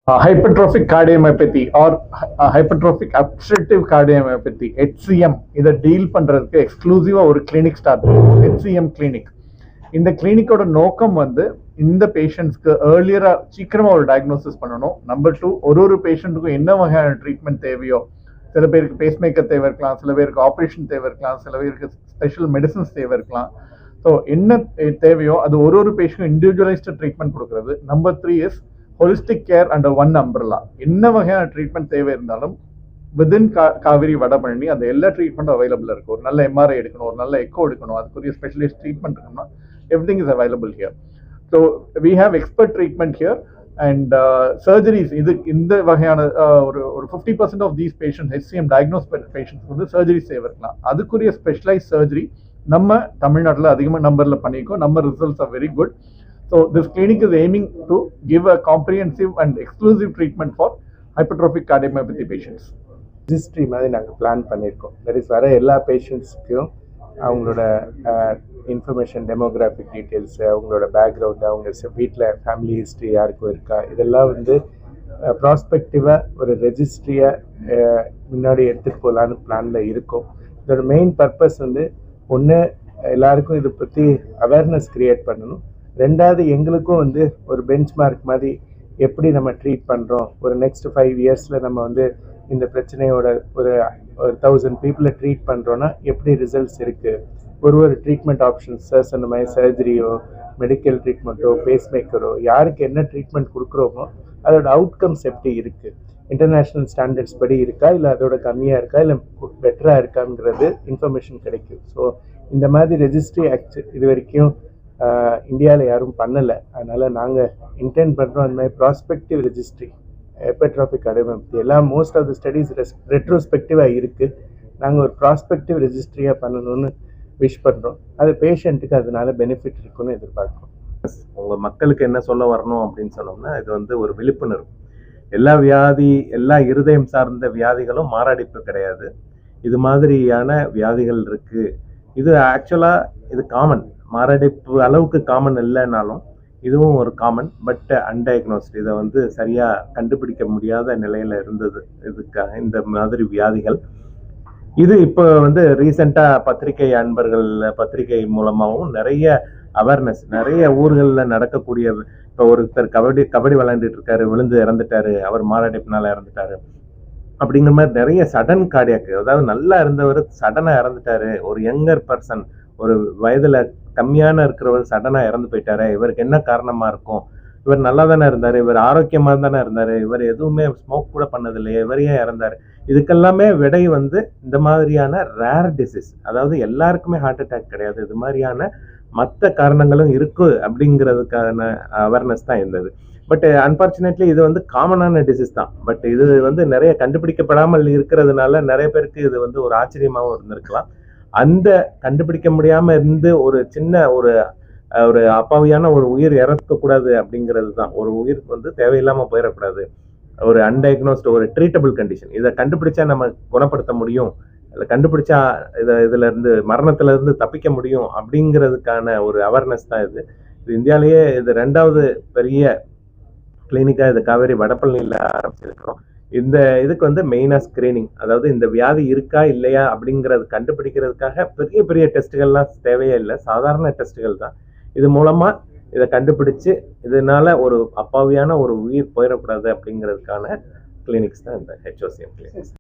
hypertrophic cardiomyopathy or hypertrophic obstructive cardiomyopathy HCM இதை deal பண்றதுக்கு எக்ஸ்க்ளூசிவா ஒரு கிளினிக் ஸ்டார்ட் பண்ணுவோம். HCM clinic. இந்த கிளினிக்கோட நோக்கம் இந்த பேஷண்ட்ஸ்க்கு ஏர்லியரா சீக்கிரமா ஒரு டயக்னோசிஸ் பண்ணணும். நம்பர் 2, ஒரு பேஷண்ட்டுக்கும் என்ன வகையான ட்ரீட்மெண்ட் தேவையோ, சில பேருக்கு பேஸ் மேக்கர் தேவை இருக்கலாம், சில பேருக்கு ஆப்ரேஷன் தேவை இருக்கலாம், சில பேருக்கு ஸ்பெஷல் மெடிசன்ஸ் தேவை இருக்கலாம். ஸோ என்ன தேவையோ அது ஒரு பேஷண்ட்டும் இண்டிவிஜுவலைஸ்டு ட்ரீட்மெண்ட் கொடுக்குறது. Number 3 is holistic care under one umbrella. என்ன வகையான ட்ரீட்மெண்ட் தேவை இருந்தாலும் வித்தின் காவிரி வடபழனி அந்த எல்லா ட்ரீட்மெண்ட்டும் அவைலபிள் இருக்கு. ஒரு நல்ல எம்ஆர்ஐ எடுக்கணும், ஒரு நல்ல எக்கோ எடுக்கணும், அதுக்குரிய ஸ்பெஷலிஸ்ட் ட்ரீட்மெண்ட் இருக்கணும்னா everything is available here. So we have expert treatment here and surgeries. இந்த வகையான ஒரு 50% of these patients, HCM diagnosed patients surgeries செய்யலாம். அதுக்குரிய ஸ்பெஷலைஸ்ட் சர்ஜரி நம்ம தமிழ்நாட்டில் அதிகமாக நம்பரில் பண்ணியிருக்கோம். நம்ம results are very good. So this clinic is aiming to give a comprehensive and exclusive treatment for hypertrophic cardiomyopathy patients. Registry மாதிரி நாங்கள் பிளான் பண்ணியிருக்கோம். தட் இஸ் வர எல்லா பேஷண்ட்ஸ்க்கும் அவங்களோட இன்ஃபர்மேஷன், டெமோகிராஃபிக் டீட்டெயில்ஸு, அவங்களோட பேக்ரவுண்டு, அவங்க வீட்டில் ஃபேமிலி ஹிஸ்ட்ரி யாருக்கும் இருக்கா, இதெல்லாம் ப்ராஸ்பெக்டிவாக ஒரு ரெஜிஸ்ட்ரியை முன்னாடி எடுத்துகிட்டு போகலான்னு பிளானில் இருக்கும். இதோட மெயின் பர்பஸ் ஒன்று எல்லாருக்கும் இதை பற்றி அவேர்னஸ் க்ரியேட் பண்ணணும். ரெண்டாவது எங்களுக்கும் ஒரு பெஞ்ச் மார்க் மாதிரி எப்படி நம்ம ட்ரீட் பண்ணுறோம், ஒரு நெக்ஸ்ட் 5 இயர்ஸில் நம்ம இந்த பிரச்சனையோட ஒரு 1000 பீப்புளை ட்ரீட் பண்ணுறோன்னா எப்படி ரிசல்ட்ஸ் இருக்குது, ஒரு ட்ரீட்மெண்ட் ஆப்ஷன்ஸ் அந்த மாதிரி சர்ஜரியோ, மெடிக்கல் ட்ரீட்மெண்ட்டோ, பேஸ் மேக்கரோ, யாருக்கு என்ன ட்ரீட்மெண்ட் கொடுக்குறோமோ அதோட அவுட்கம்ஸ் எப்படி இருக்குது, இன்டர்நேஷ்னல் ஸ்டாண்டர்ட்ஸ் படி இருக்கா, இல்லை அதோட கம்மியாக இருக்கா, இல்லை பெட்டராக இருக்காங்கிறது இன்ஃபர்மேஷன் கிடைக்கும். ஸோ இந்த மாதிரி ரெஜிஸ்ட்ரி இது வரைக்கும் இந்தியாவில் யாரும் பண்ணலை. அதனால் நாங்கள் இன்டென்ட் பண்ணுறோம் அந்த மாதிரி ப்ராஸ்பெக்டிவ் ரெஜிஸ்ட்ரி ஹைப்பர்ட்ரோபிக் cardiomyopathy எல்லாம் மோஸ்ட் ஆஃப் த ஸ்டடீஸ் ரெட்ரோஸ்பெக்டிவாக இருக்குது. நாங்கள் ஒரு ப்ராஸ்பெக்டிவ் ரெஜிஸ்ட்ரியாக பண்ணணும்னு விஷ் பண்ணுறோம். அது பேஷண்ட்டுக்கு அதனால பெனிஃபிட் இருக்குன்னு எதிர்பார்க்குறோம். உங்கள் மக்களுக்கு என்ன சொல்ல வரணும் அப்படின்னு சொன்னோம்னா, இது ஒரு விழிப்புணர்வு. எல்லா இருதயம் சார்ந்த வியாதிகளும் மாரடைப்பு கிடையாது. இது மாதிரியான வியாதிகள் இருக்குது. இது ஆக்சுவலாக இது காமன், மாரடைப்பு அளவுக்கு காமன் இல்லைனாலும் இதுவும் ஒரு காமன், பட் அன்டயக்னோஸ்ட். இதை சரியாக கண்டுபிடிக்க முடியாத நிலையில் இருந்தது இதுக்காக இந்த மாதிரி வியாதிகள். இது இப்போ ரீசெண்டாக பத்திரிகை மூலமாகவும் நிறைய அவேர்னஸ், நிறைய ஊர்களில் நடக்கக்கூடிய, இப்போ ஒருத்தர் கபடி விளையாண்டுட்டு இருக்காரு, விழுந்து இறந்துட்டாரு, அவர் மாரடைப்புனால இறந்துட்டாரு அப்படிங்கிற மாதிரி நிறைய சடன் கார்டியாக்கு, அதாவது நல்லா இருந்தவர் சடனாக இறந்துட்டாரு, ஒரு யங்கர் பர்சன், ஒரு வயதில் கம்மியான இருக்கிறவர் சடனாக இறந்து போயிட்டாரு, இவருக்கு என்ன காரணமாக இருக்கும், இவர் நல்லா தானே இருந்தார், இவர் ஆரோக்கியமாக தானே இருந்தார், இவர் எதுவுமே ஸ்மோக் கூட பண்ணதில்லையே, இவர் ஏன் இறந்தார், இதுக்கெல்லாமே விடை இந்த மாதிரியான ரேர் டிசீஸ். அதாவது எல்லாருக்குமே ஹார்ட் அட்டாக் கிடையாது, இது மாதிரியான மற்ற காரணங்களும் இருக்கு அப்படிங்கிறதுக்கான அவேர்னஸ் தான் இருந்தது. பட் அன்பார்ச்சுனேட்லி இது காமனான டிசீஸ் தான். பட் இது நிறைய கண்டுபிடிக்கப்படாமல் இருக்கிறதுனால நிறைய பேருக்கு இது ஒரு ஆச்சரியமாகவும் இருந்திருக்கலாம். அந்த கண்டுபிடிக்க முடியாம இருந்து ஒரு சின்ன ஒரு அப்பாவியான ஒரு உயிர் இறக்கக்கூடாது அப்படிங்கிறது தான். ஒரு உயிர் தேவையில்லாம போயிடக்கூடாது. ஒரு அன்டயக்னோஸ்ட், ஒரு ட்ரீட்டபிள் கண்டிஷன், இதை கண்டுபிடிச்சா நம்ம குணப்படுத்த முடியும், இல்லை கண்டுபிடிச்சா இதுல இருந்து மரணத்துல இருந்து தப்பிக்க முடியும் அப்படிங்கிறதுக்கான ஒரு அவேர்னஸ் தான் இது இந்தியாவிலேயே இது 2வது பெரிய கிளினிக்கா இது காவேரி வடபழனியில் ஆரம்பிச்சிருக்கிறோம். இதுக்கு மெயினாக ஸ்கிரீனிங், அதாவது இந்த வியாதி இருக்கா இல்லையா அப்படிங்கிறது கண்டுபிடிக்கிறதுக்காக பெரிய பெரிய டெஸ்ட்டுகள்லாம் தேவையே இல்லை, சாதாரண டெஸ்ட்டுகள் தான். இது மூலமா இதை கண்டுபிடிச்சு இதனால ஒரு அப்பாவியான ஒரு உயிர் போயிடக்கூடாது அப்படிங்கிறதுக்கான கிளினிக்ஸ் தான் இந்த HOCM கிளினிக்ஸ்.